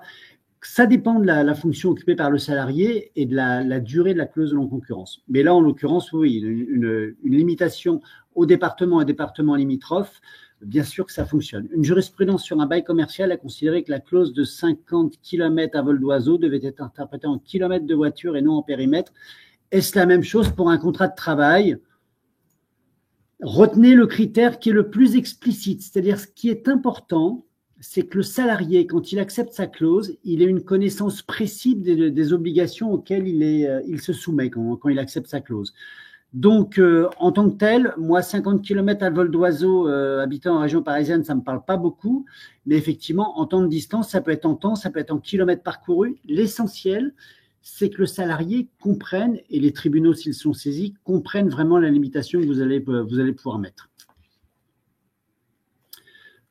ça dépend de la fonction occupée par le salarié et de la durée de la clause de non-concurrence. Mais là, en l'occurrence, oui, une limitation au département et département limitrophe, bien sûr que ça fonctionne. Une jurisprudence sur un bail commercial a considéré que la clause de 50 km à vol d'oiseau devait être interprétée en kilomètres de voiture et non en périmètre. Est-ce la même chose pour un contrat de travail ? Retenez le critère qui est le plus explicite, c'est-à-dire ce qui est important, c'est que le salarié, quand il accepte sa clause, il ait une connaissance précise des obligations auxquelles il se soumet quand il accepte sa clause. Donc, en tant que tel, moi, 50 km à vol d'oiseau, habitant en région parisienne, ça ne me parle pas beaucoup. Mais effectivement, en temps de distance, ça peut être en temps, ça peut être en kilomètres parcourus. L'essentiel, c'est que le salarié comprenne, et les tribunaux, s'ils sont saisis, comprennent vraiment la limitation que vous allez pouvoir mettre.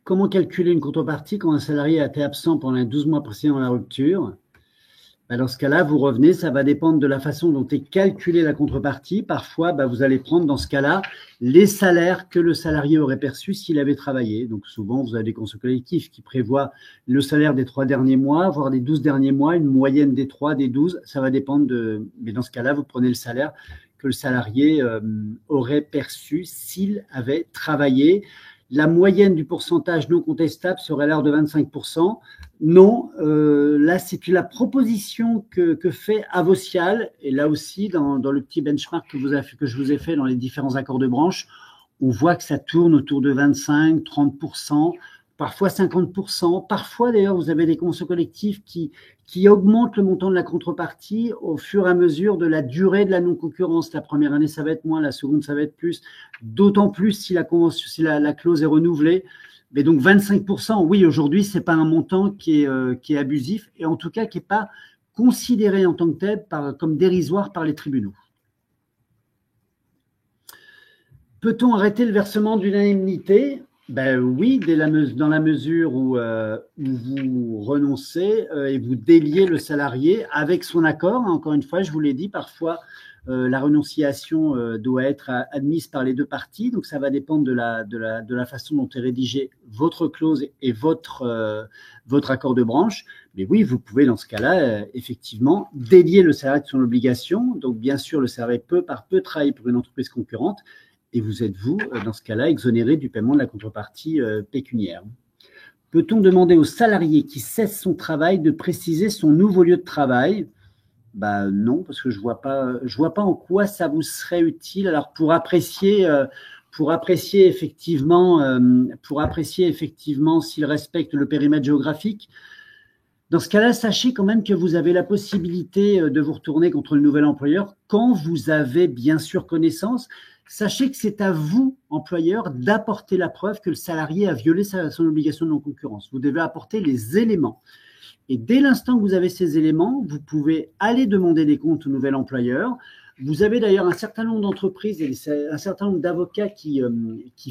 Comment calculer une contrepartie quand un salarié a été absent pendant les 12 mois précédant la rupture ? Dans ce cas-là, vous revenez, ça va dépendre de la façon dont est calculée la contrepartie. Parfois, vous allez prendre dans ce cas-là les salaires que le salarié aurait perçus s'il avait travaillé. Donc souvent, vous avez des conventions collectives qui prévoient le salaire des 3 derniers mois, voire des 12 derniers mois, une moyenne des 3, des 12. Ça va dépendre mais dans ce cas-là, vous prenez le salaire que le salarié aurait perçu s'il avait travaillé. La moyenne du pourcentage non contestable serait alors de 25%. Non, là, c'est la proposition que fait Avocial. Et là aussi, dans le petit benchmark que je vous ai fait dans les différents accords de branche, on voit que ça tourne autour de 25, 30%, parfois 50%. Parfois, d'ailleurs, vous avez des conventions collectives qui augmentent le montant de la contrepartie au fur et à mesure de la durée de la non-concurrence. La première année, ça va être moins, la seconde, ça va être plus. D'autant plus si la clause est renouvelée. Mais donc 25%, oui, aujourd'hui, ce n'est pas un montant qui est abusif et en tout cas qui n'est pas considéré en tant que tel comme dérisoire par les tribunaux. Peut-on arrêter le versement d'une indemnité? Ben oui, dans la mesure où vous renoncez et vous déliez le salarié avec son accord. Encore une fois, je vous l'ai dit, parfois la renonciation doit être admise par les deux parties. Donc ça va dépendre de la façon dont est rédigée votre clause et votre accord de branche. Mais oui, vous pouvez dans ce cas-là, effectivement, délier le salarié de son obligation. Donc bien sûr, le salarié peut travailler pour une entreprise concurrente. Et vous êtes, vous, dans ce cas-là, exonéré du paiement de la contrepartie pécuniaire. Peut-on demander au salarié qui cesse son travail de préciser son nouveau lieu de travail? Ben non, parce que je vois pas en quoi ça vous serait utile. Alors pour apprécier effectivement s'il respecte le périmètre géographique. Dans ce cas-là, sachez quand même que vous avez la possibilité de vous retourner contre le nouvel employeur quand vous avez bien sûr connaissance. Sachez que c'est à vous, employeur, d'apporter la preuve que le salarié a violé son obligation de non-concurrence. Vous devez apporter les éléments. Et dès l'instant que vous avez ces éléments, vous pouvez aller demander des comptes au nouvel employeur. Vous avez d'ailleurs un certain nombre d'entreprises et un certain nombre d'avocats qui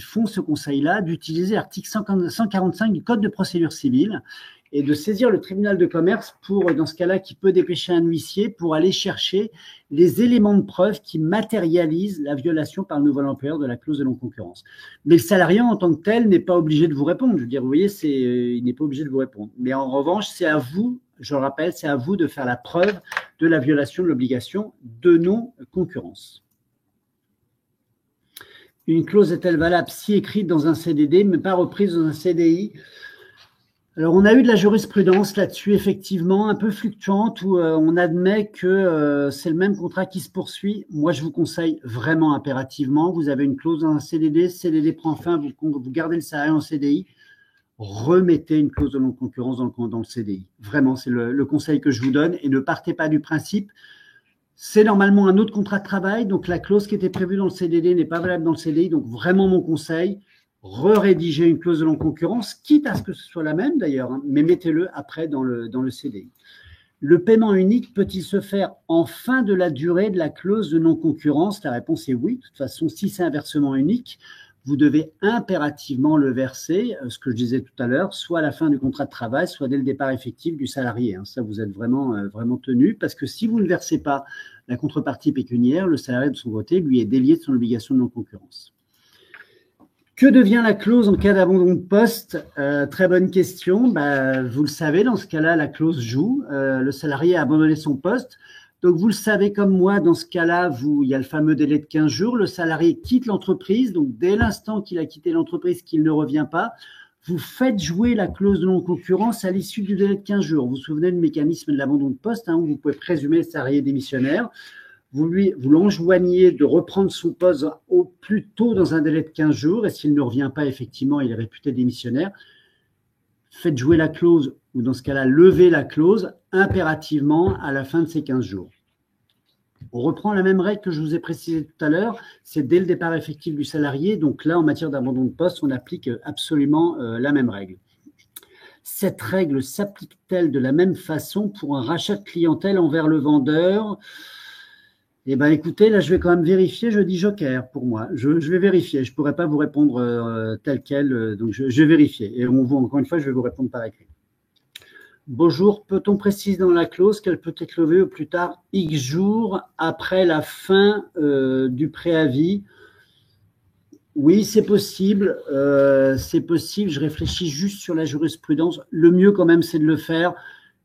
font ce conseil-là, d'utiliser l'article 145 du Code de procédure civile et de saisir le tribunal de commerce pour, dans ce cas-là, qui peut dépêcher un huissier pour aller chercher les éléments de preuve qui matérialisent la violation par le nouvel employeur de la clause de non-concurrence. Mais le salarié en tant que tel n'est pas obligé de vous répondre. Je veux dire, vous voyez, il n'est pas obligé de vous répondre. Mais en revanche, c'est à vous, je le rappelle, c'est à vous de faire la preuve de la violation de l'obligation de non-concurrence. Une clause est-elle valable si écrite dans un CDD, mais pas reprise dans un CDI? Alors, on a eu de la jurisprudence là-dessus, effectivement, un peu fluctuante, où on admet que c'est le même contrat qui se poursuit. Moi, je vous conseille vraiment impérativement, vous avez une clause dans un CDD, CDD prend fin, vous gardez le salarié en CDI, remettez une clause de non-concurrence dans le CDI. Vraiment, c'est le conseil que je vous donne et ne partez pas du principe. C'est normalement un autre contrat de travail, donc la clause qui était prévue dans le CDD n'est pas valable dans le CDI, donc vraiment mon conseil, rédiger une clause de non-concurrence, quitte à ce que ce soit la même d'ailleurs, hein, mais mettez-le après dans le CDI. Le paiement unique peut-il se faire en fin de la durée de la clause de non-concurrence? La réponse est oui. De toute façon, si c'est un versement unique, vous devez impérativement le verser, ce que je disais tout à l'heure, soit à la fin du contrat de travail, soit dès le départ effectif du salarié. Hein. Ça, vous êtes vraiment tenu, parce que si vous ne versez pas la contrepartie pécuniaire, le salarié de son côté, lui, est délié de son obligation de non-concurrence. Que devient la clause en cas d'abandon de poste? Très bonne question. Vous le savez, dans ce cas-là, la clause joue. Le salarié a abandonné son poste. Donc, vous le savez comme moi, dans ce cas-là, il y a le fameux délai de 15 jours. Le salarié quitte l'entreprise. Donc, dès l'instant qu'il a quitté l'entreprise, qu'il ne revient pas, vous faites jouer la clause de non-concurrence à l'issue du délai de 15 jours. Vous vous souvenez du mécanisme de l'abandon de poste, hein, où vous pouvez présumer le salarié démissionnaire. Vous l'enjoignez de reprendre son poste au plus tôt dans un délai de 15 jours, et s'il ne revient pas, effectivement, il est réputé démissionnaire. Faites jouer la clause, ou dans ce cas-là, levez la clause impérativement à la fin de ces 15 jours. On reprend la même règle que je vous ai précisée tout à l'heure, c'est dès le départ effectif du salarié. Donc là, en matière d'abandon de poste, on applique absolument la même règle. Cette règle s'applique-t-elle de la même façon pour un rachat de clientèle envers le vendeur ? Eh bien, écoutez, là, je vais quand même vérifier. Je dis joker pour moi. Je vais vérifier. Je ne pourrais pas vous répondre tel quel. Donc, je vais vérifier. Et on voit, encore une fois, je vais vous répondre par écrit. Bonjour. Peut-on préciser dans la clause qu'elle peut être levée au plus tard X jours après la fin du préavis? Oui, c'est possible. C'est possible. Je réfléchis juste sur la jurisprudence. Le mieux, quand même, c'est de le faire.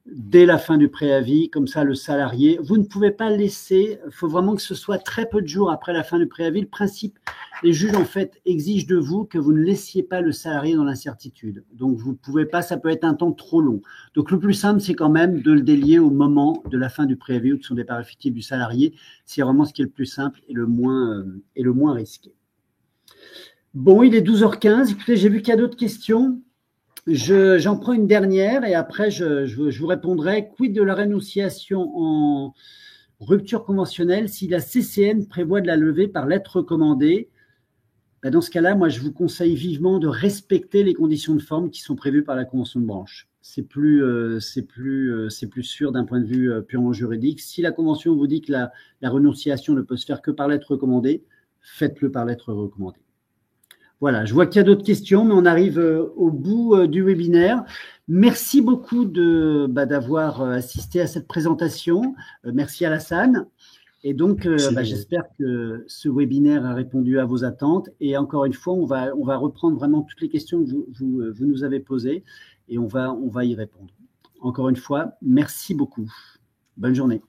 dès la fin du préavis, comme ça le salarié, vous ne pouvez pas laisser, il faut vraiment que ce soit très peu de jours après la fin du préavis. Le principe, les juges en fait exigent de vous que vous ne laissiez pas le salarié dans l'incertitude. Donc vous ne pouvez pas, ça peut être un temps trop long. Donc le plus simple, c'est quand même de le délier au moment de la fin du préavis ou de son départ effectif du salarié. C'est vraiment ce qui est le plus simple et le moins risqué. Bon, il est 12h15. Écoutez, j'ai vu qu'il y a d'autres questions. J'en prends une dernière et après je vous répondrai. Quid de la rénonciation en rupture conventionnelle si la CCN prévoit de la lever par lettre recommandée? Dans ce cas-là, moi je vous conseille vivement de respecter les conditions de forme qui sont prévues par la convention de branche. C'est plus sûr d'un point de vue purement juridique. Si la convention vous dit que la renonciation ne peut se faire que par lettre recommandée, faites-le par lettre recommandée. Voilà, je vois qu'il y a d'autres questions, mais on arrive au bout du webinaire. Merci beaucoup d'avoir assisté à cette présentation. Merci Alassane. Et donc, j'espère que ce webinaire a répondu à vos attentes. Et encore une fois, on va reprendre vraiment toutes les questions que vous nous avez posées et on va y répondre. Encore une fois, merci beaucoup. Bonne journée.